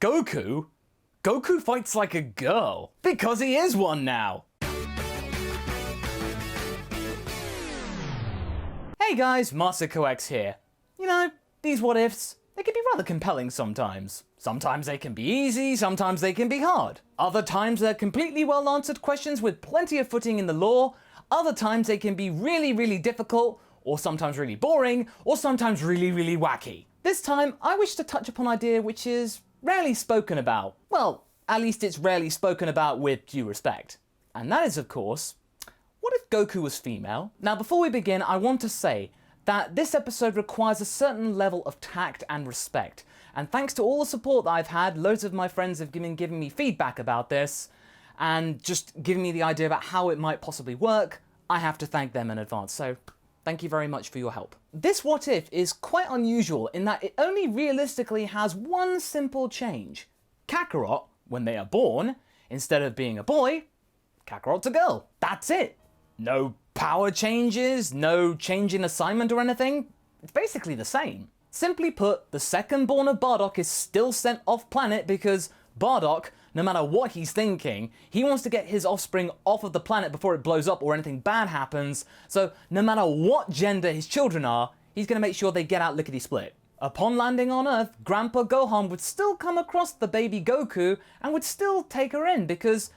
Goku? Goku fights like a girl. Because he is one now. Hey guys, MasterkoX here. You know, these what ifs, they can be rather compelling sometimes. Sometimes they can be easy, sometimes they can be hard. Other times they're completely well answered questions with plenty of footing in the lore. Other times they can be really difficult, or sometimes really boring, or sometimes really wacky. This time I wish to touch upon an idea which is rarely spoken about. Well, at least it's rarely spoken about with due respect. And that is, of course, what if Goku was female? Now, before we begin, I want to say that this episode requires a certain level of tact and respect. And thanks to all the support that I've had, loads of my friends have given me feedback about this, and just giving me the idea about how it might possibly work. I have to thank them in advance, so thank you very much for your help. This what if is quite unusual in that it only realistically has one simple change. Kakarot, when they are born, instead of being a boy, Kakarot's a girl. That's it. No power changes, no change in assignment or anything. It's basically the same. Simply put, the second born of Bardock is still sent off planet because Bardock, no matter what he's thinking, he wants to get his offspring off of the planet before it blows up or anything bad happens. So no matter what gender his children are, he's going to make sure they get out lickety-split. Upon landing on Earth, Grandpa Gohan would still come across the baby Goku and would still take her in because,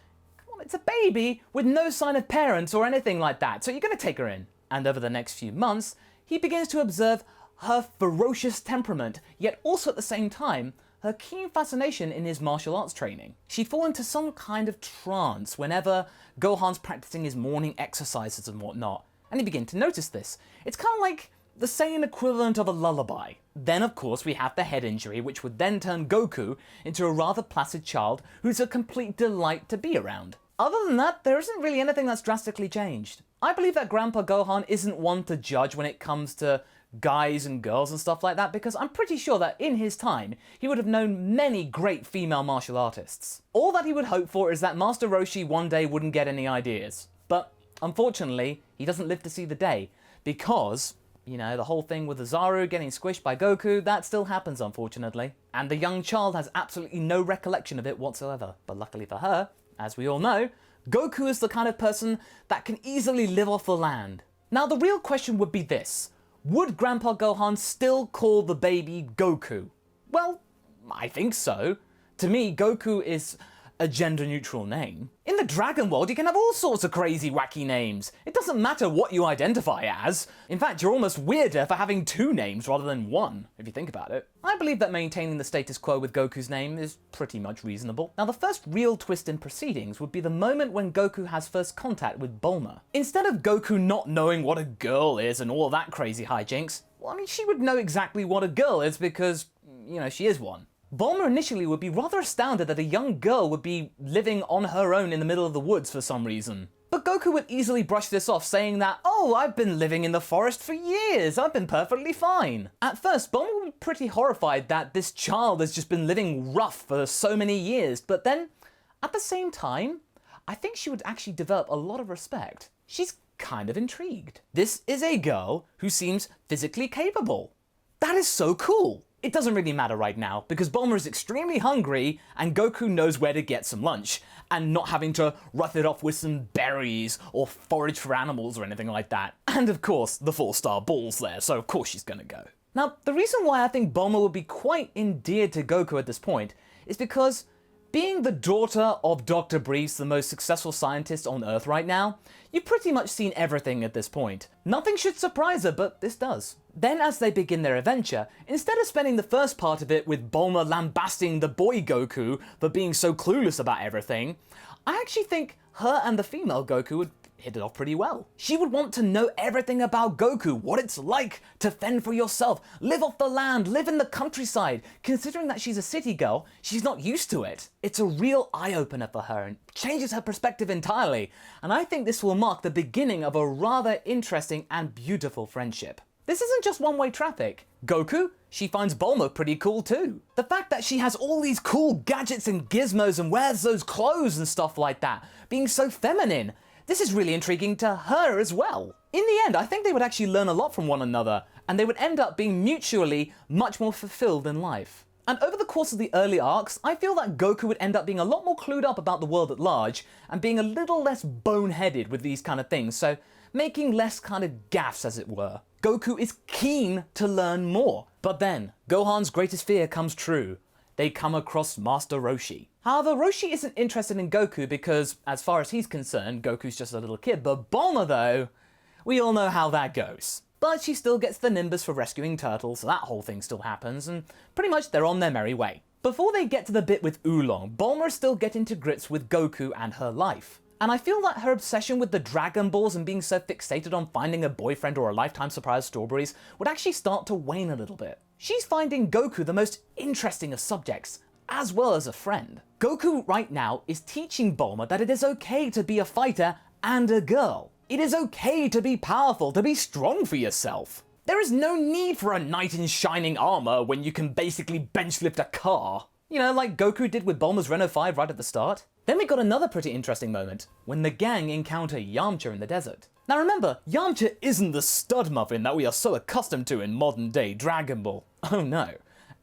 well, it's a baby with no sign of parents or anything like that, so you're going to take her in. And over the next few months, he begins to observe her ferocious temperament, yet also at the same time, her keen fascination in his martial arts training. She'd fall into some kind of trance whenever Gohan's practicing his morning exercises and whatnot, and he began to notice this. It's kind of like the Saiyan equivalent of a lullaby. Then of course we have the head injury, which would then turn Goku into a rather placid child who's a complete delight to be around. Other than that, there isn't really anything that's drastically changed. I believe that Grandpa Gohan isn't one to judge when it comes to guys and girls and stuff like that, because I'm pretty sure that in his time, he would have known many great female martial artists. All that he would hope for is that Master Roshi one day wouldn't get any ideas. But unfortunately, he doesn't live to see the day, because, you know, the whole thing with Ozaru getting squished by Goku, that still happens unfortunately. And the young child has absolutely no recollection of it whatsoever. But luckily for her, as we all know, Goku is the kind of person that can easily live off the land. Now the real question would be this. Would Grandpa Gohan still call the baby Goku? Well, I think so. To me, Goku is a gender-neutral name. In the Dragon world, you can have all sorts of crazy, wacky names. It doesn't matter what you identify as. In fact, you're almost weirder for having two names rather than one, if you think about it. I believe that maintaining the status quo with Goku's name is pretty much reasonable. Now, the first real twist in proceedings would be the moment when Goku has first contact with Bulma. Instead of Goku not knowing what a girl is and all that crazy hijinks, well, I mean, she would know exactly what a girl is because, you know, she is one. Bulma initially would be rather astounded that a young girl would be living on her own in the middle of the woods for some reason. But Goku would easily brush this off, saying that, oh, I've been living in the forest for years, I've been perfectly fine. At first, Bulma would be pretty horrified that this child has just been living rough for so many years, but then, at the same time, I think she would actually develop a lot of respect. She's kind of intrigued. This is a girl who seems physically capable. That is so cool. It doesn't really matter right now, because Bulma is extremely hungry and Goku knows where to get some lunch, and not having to rough it off with some berries or forage for animals or anything like that. And of course, the 4-star ball's there, so of course she's gonna go. Now, the reason why I think Bulma would be quite endeared to Goku at this point is because being the daughter of Dr. Briefs, the most successful scientist on Earth right now, you've pretty much seen everything at this point. Nothing should surprise her, but this does. Then as they begin their adventure, instead of spending the first part of it with Bulma lambasting the boy Goku for being so clueless about everything, I actually think her and the female Goku would hit it off pretty well. She would want to know everything about Goku, what it's like to fend for yourself, live off the land, live in the countryside. Considering that she's a city girl, she's not used to it. It's a real eye-opener for her and changes her perspective entirely, and I think this will mark the beginning of a rather interesting and beautiful friendship. This isn't just one-way traffic. Goku, she finds Bulma pretty cool too. The fact that she has all these cool gadgets and gizmos and wears those clothes and stuff like that, being so feminine, this is really intriguing to her as well. In the end, I think they would actually learn a lot from one another, and they would end up being mutually much more fulfilled in life. And over the course of the early arcs, I feel that Goku would end up being a lot more clued up about the world at large, and being a little less boneheaded with these kind of things, so making less kind of gaffes, as it were. Goku is keen to learn more. But then, Gohan's greatest fear comes true. They come across Master Roshi. However, Roshi isn't interested in Goku because, as far as he's concerned, Goku's just a little kid. But Bulma, though, we all know how that goes. But she still gets the Nimbus for rescuing Turtle, so that whole thing still happens, and pretty much they're on their merry way. Before they get to the bit with Oolong, Bulma is still getting to grips with Goku and her life. And I feel that her obsession with the Dragon Balls and being so fixated on finding a boyfriend or a lifetime supply of strawberries would actually start to wane a little bit. She's finding Goku the most interesting of subjects, as well as a friend. Goku right now is teaching Bulma that it is okay to be a fighter and a girl. It is okay to be powerful, to be strong for yourself. There is no need for a knight in shining armor when you can basically bench lift a car. You know, like Goku did with Bulma's Renault 5 right at the start. Then we got another pretty interesting moment, when the gang encounter Yamcha in the desert. Now remember, Yamcha isn't the stud muffin that we are so accustomed to in modern day Dragon Ball. Oh no.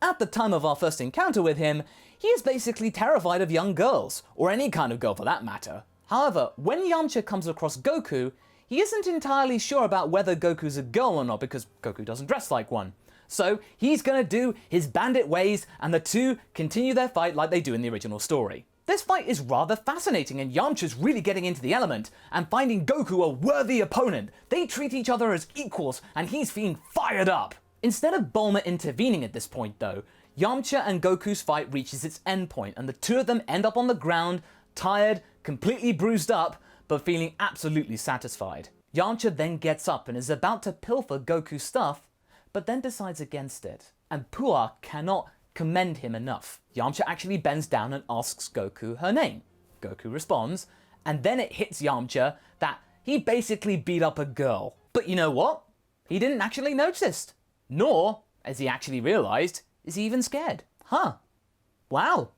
At the time of our first encounter with him, he is basically terrified of young girls, or any kind of girl for that matter. However, when Yamcha comes across Goku, he isn't entirely sure about whether Goku's a girl or not because Goku doesn't dress like one. So he's gonna do his bandit ways and the two continue their fight like they do in the original story. This fight is rather fascinating and Yamcha's really getting into the element and finding Goku a worthy opponent. They treat each other as equals and he's feeling fired up. Instead of Bulma intervening at this point though, Yamcha and Goku's fight reaches its endpoint and the two of them end up on the ground, tired, completely bruised up, but feeling absolutely satisfied. Yamcha then gets up and is about to pilfer Goku's stuff, but then decides against it. And Puar cannot commend him enough. Yamcha actually bends down and asks Goku her name. Goku responds, and then it hits Yamcha that he basically beat up a girl. But you know what? He didn't actually notice. Nor, as he actually realized, is he even scared. Huh. Wow.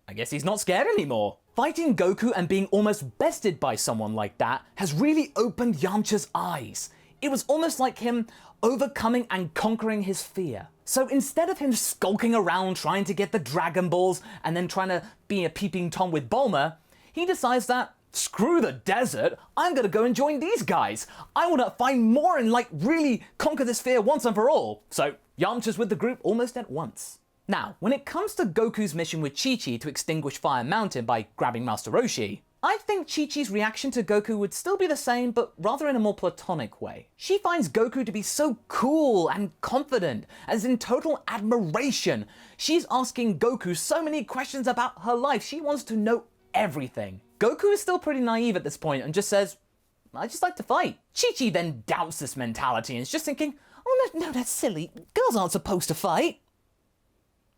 I guess he's not scared anymore. Fighting Goku and being almost bested by someone like that has really opened Yamcha's eyes. It was almost like him overcoming and conquering his fear. So instead of him skulking around trying to get the Dragon Balls and then trying to be a peeping Tom with Bulma, he decides that, screw the desert, I'm gonna go and join these guys. I wanna find more and really conquer this fear once and for all. So Yamcha's with the group almost at once. Now, when it comes to Goku's mission with Chi-Chi to extinguish Fire Mountain by grabbing Master Roshi, I think Chi-Chi's reaction to Goku would still be the same, but rather in a more platonic way. She finds Goku to be so cool and confident, as in total admiration. She's asking Goku so many questions about her life, she wants to know everything. Goku is still pretty naive at this point and just says, I just like to fight. Chi-Chi then doubts this mentality and is just thinking, oh no, that's silly, girls aren't supposed to fight.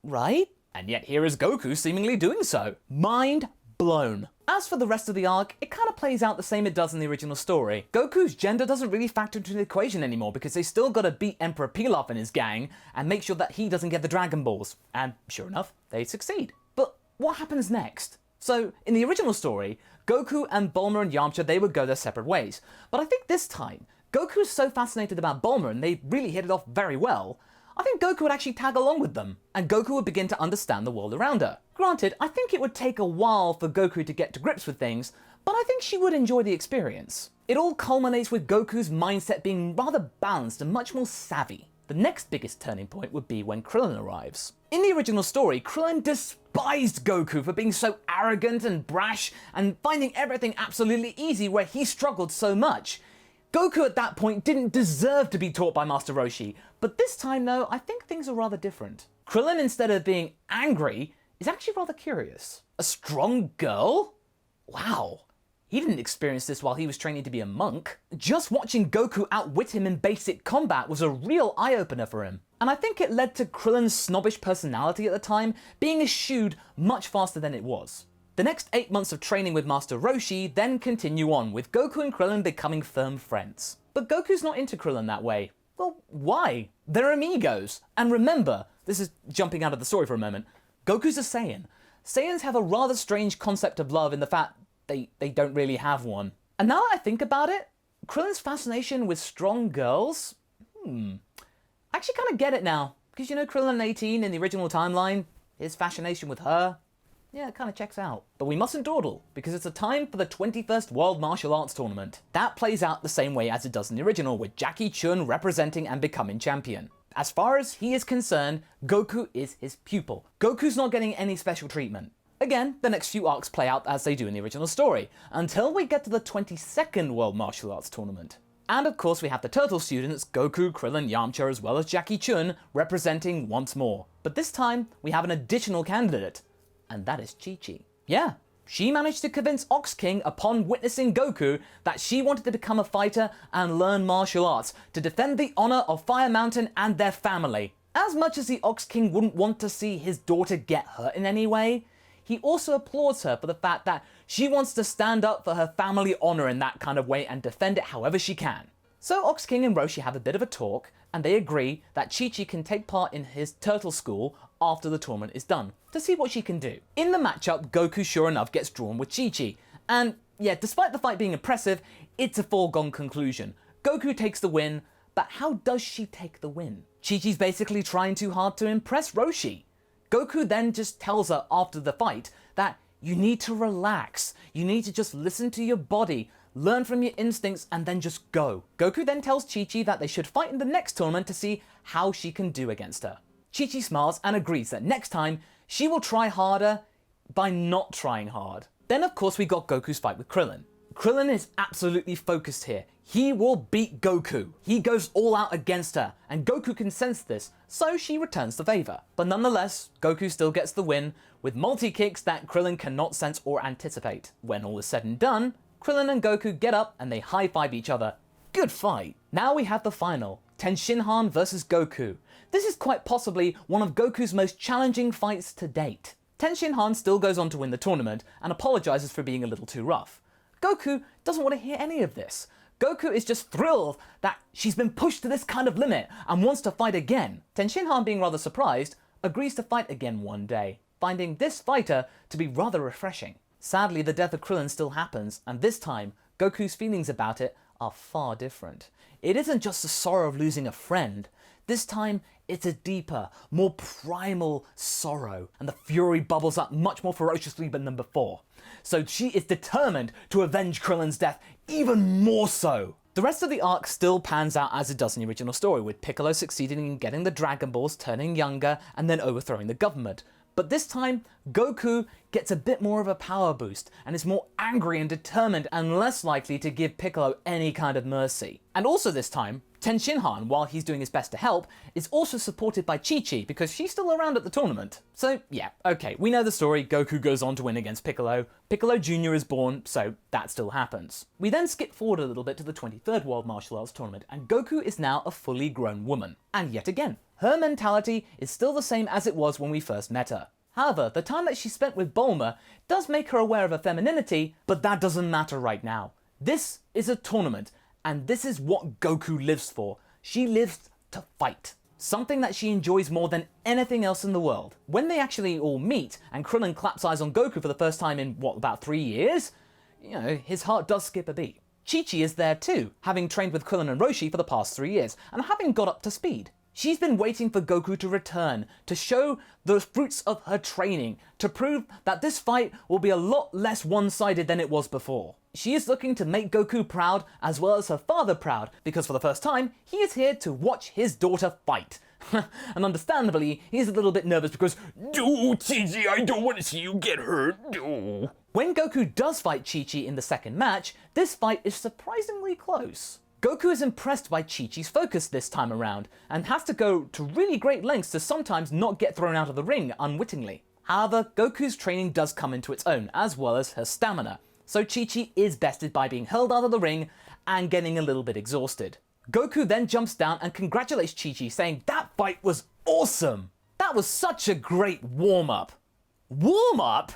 Right? And yet here is Goku seemingly doing so. Mind blown. As for the rest of the arc, it kind of plays out the same it does in the original story. Goku's gender doesn't really factor into the equation anymore because they still gotta beat Emperor Pilaf and his gang and make sure that he doesn't get the Dragon Balls. And sure enough, they succeed. But what happens next? So, in the original story, Goku and Bulma and Yamcha, they would go their separate ways. But I think this time, Goku is so fascinated about Bulma and they really hit it off very well, I think Goku would actually tag along with them, and Goku would begin to understand the world around her. Granted, I think it would take a while for Goku to get to grips with things, but I think she would enjoy the experience. It all culminates with Goku's mindset being rather balanced and much more savvy. The next biggest turning point would be when Krillin arrives. In the original story, Krillin despised Goku for being so arrogant and brash and finding everything absolutely easy where he struggled so much. Goku at that point didn't deserve to be taught by Master Roshi, but this time though, I think things are rather different. Krillin, instead of being angry, is actually rather curious. A strong girl? Wow. He didn't experience this while he was training to be a monk. Just watching Goku outwit him in basic combat was a real eye-opener for him. And I think it led to Krillin's snobbish personality at the time being eschewed much faster than it was. The next 8 months of training with Master Roshi then continue on, with Goku and Krillin becoming firm friends. But Goku's not into Krillin that way. Well, why? They're amigos. And remember, this is jumping out of the story for a moment, Goku's a Saiyan. Saiyans have a rather strange concept of love in the fact they don't really have one. And now that I think about it, Krillin's fascination with strong girls? I actually kind of get it now. Because you know Krillin 18 in the original timeline, his fascination with her, yeah, it kind of checks out. But we mustn't dawdle, because it's a time for the 21st World Martial Arts Tournament. That plays out the same way as it does in the original, with Jackie Chun representing and becoming champion. As far as he is concerned, Goku is his pupil. Goku's not getting any special treatment. Again, the next few arcs play out as they do in the original story, until we get to the 22nd World Martial Arts Tournament. And of course we have the Turtle students, Goku, Krillin, Yamcha, as well as Jackie Chun, representing once more. But this time, we have an additional candidate, and that is Chi-Chi. Yeah, she managed to convince Ox King upon witnessing Goku that she wanted to become a fighter and learn martial arts to defend the honor of Fire Mountain and their family. As much as the Ox King wouldn't want to see his daughter get hurt in any way, he also applauds her for the fact that she wants to stand up for her family honor in that kind of way and defend it however she can. So Ox King and Roshi have a bit of a talk, and they agree that Chi-Chi can take part in his turtle school after the tournament is done, to see what she can do. In the matchup, Goku sure enough gets drawn with Chi-Chi, and yeah, despite the fight being impressive, it's a foregone conclusion. Goku takes the win, but how does she take the win? Chi-Chi's basically trying too hard to impress Roshi. Goku then just tells her after the fight that you need to relax, you need to just listen to your body, learn from your instincts, and then just go. Goku then tells Chi-Chi that they should fight in the next tournament to see how she can do against her. Chi-Chi smiles and agrees that next time she will try harder by not trying hard. Then of course we got Goku's fight with Krillin. Krillin is absolutely focused here. He will beat Goku. He goes all out against her, and Goku can sense this, so she returns the favor. But nonetheless, Goku still gets the win with multi-kicks that Krillin cannot sense or anticipate. When all is said and done, Krillin and Goku get up and they high-five each other. Good fight. Now we have the final, Tenshinhan versus Goku. This is quite possibly one of Goku's most challenging fights to date. Tenshinhan still goes on to win the tournament and apologizes for being a little too rough. Goku doesn't want to hear any of this. Goku is just thrilled that she's been pushed to this kind of limit and wants to fight again. Tenshinhan, being rather surprised, agrees to fight again one day, finding this fighter to be rather refreshing. Sadly, the death of Krillin still happens, and this time, Goku's feelings about it are far different. It isn't just the sorrow of losing a friend. This time, it's a deeper, more primal sorrow, and the fury bubbles up much more ferociously than before. So she is determined to avenge Krillin's death even more so. The rest of the arc still pans out as it does in the original story, with Piccolo succeeding in getting the Dragon Balls, turning younger, and then overthrowing the government. But this time, Goku gets a bit more of a power boost and is more angry and determined and less likely to give Piccolo any kind of mercy. And also this time, Tenshinhan, while he's doing his best to help, is also supported by Chi-Chi because she's still around at the tournament. So yeah, okay, we know the story, Goku goes on to win against Piccolo, Piccolo Jr. is born, so that still happens. We then skip forward a little bit to the 23rd World Martial Arts Tournament, and Goku is now a fully grown woman. And yet again, her mentality is still the same as it was when we first met her. However, the time that she spent with Bulma does make her aware of her femininity, but that doesn't matter right now. This is a tournament, and this is what Goku lives for. She lives to fight. Something that she enjoys more than anything else in the world. When they actually all meet, and Krillin claps eyes on Goku for the first time in, what, about 3 years? You know, his heart does skip a beat. Chi-Chi is there too, having trained with Krillin and Roshi for the past 3 years, and having got up to speed. She's been waiting for Goku to return, to show the fruits of her training, to prove that this fight will be a lot less one-sided than it was before. She is looking to make Goku proud, as well as her father proud, because for the first time, he is here to watch his daughter fight. And understandably, he's a little bit nervous because, "No, Chi-Chi, I don't want to see you get hurt, no." When Goku does fight Chi-Chi in the second match, this fight is surprisingly close. Goku is impressed by Chi-Chi's focus this time around, and has to go to really great lengths to sometimes not get thrown out of the ring unwittingly. However, Goku's training does come into its own, as well as her stamina, so Chi-Chi is bested by being hurled out of the ring and getting a little bit exhausted. Goku then jumps down and congratulates Chi-Chi, saying that fight was awesome! That was such a great warm-up. Warm-up?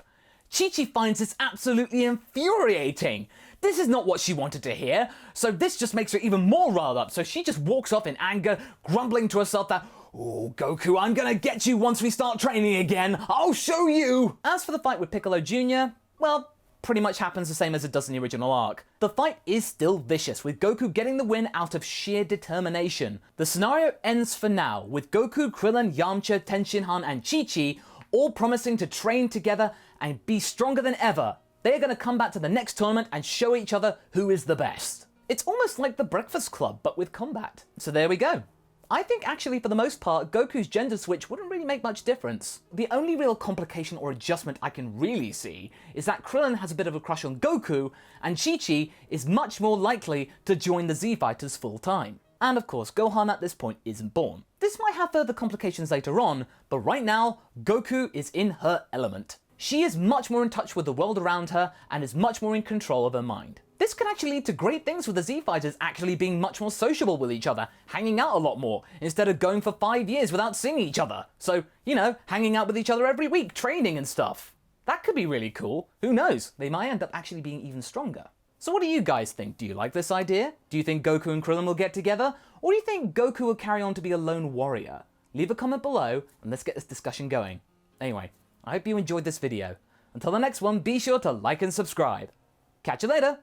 Chi-Chi finds this absolutely infuriating. This is not what she wanted to hear, so this just makes her even more riled up, so she just walks off in anger, grumbling to herself that, "Oh, Goku, I'm gonna get you once we start training again. I'll show you!" As for the fight with Piccolo Jr., well, pretty much happens the same as it does in the original arc. The fight is still vicious, with Goku getting the win out of sheer determination. The scenario ends for now, with Goku, Krillin, Yamcha, Tenshinhan, and Chi-Chi all promising to train together and be stronger than ever. They are going to come back to the next tournament and show each other who is the best. It's almost like the Breakfast Club, but with combat. So there we go. I think actually for the most part, Goku's gender switch wouldn't really make much difference. The only real complication or adjustment I can really see is that Krillin has a bit of a crush on Goku, and Chi-Chi is much more likely to join the Z-Fighters full time. And of course, Gohan at this point isn't born. This might have further complications later on, but right now, Goku is in her element. She is much more in touch with the world around her and is much more in control of her mind. This could actually lead to great things with the Z-Fighters actually being much more sociable with each other, hanging out a lot more, instead of going for 5 years without seeing each other. So, you know, hanging out with each other every week, training and stuff. That could be really cool. Who knows? They might end up actually being even stronger. So what do you guys think? Do you like this idea? Do you think Goku and Krillin will get together? Or do you think Goku will carry on to be a lone warrior? Leave a comment below and let's get this discussion going. Anyway, I hope you enjoyed this video. Until the next one, be sure to like and subscribe. Catch you later!